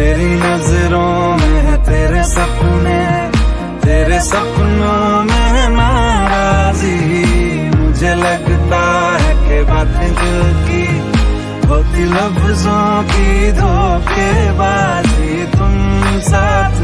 मेरी नजरों में है तेरे सपने, तेरे सपनों में है नाराजी। मुझे लगता है कि बातें दिल की होती लफ्जों की धोखेबाजी। तुम साथ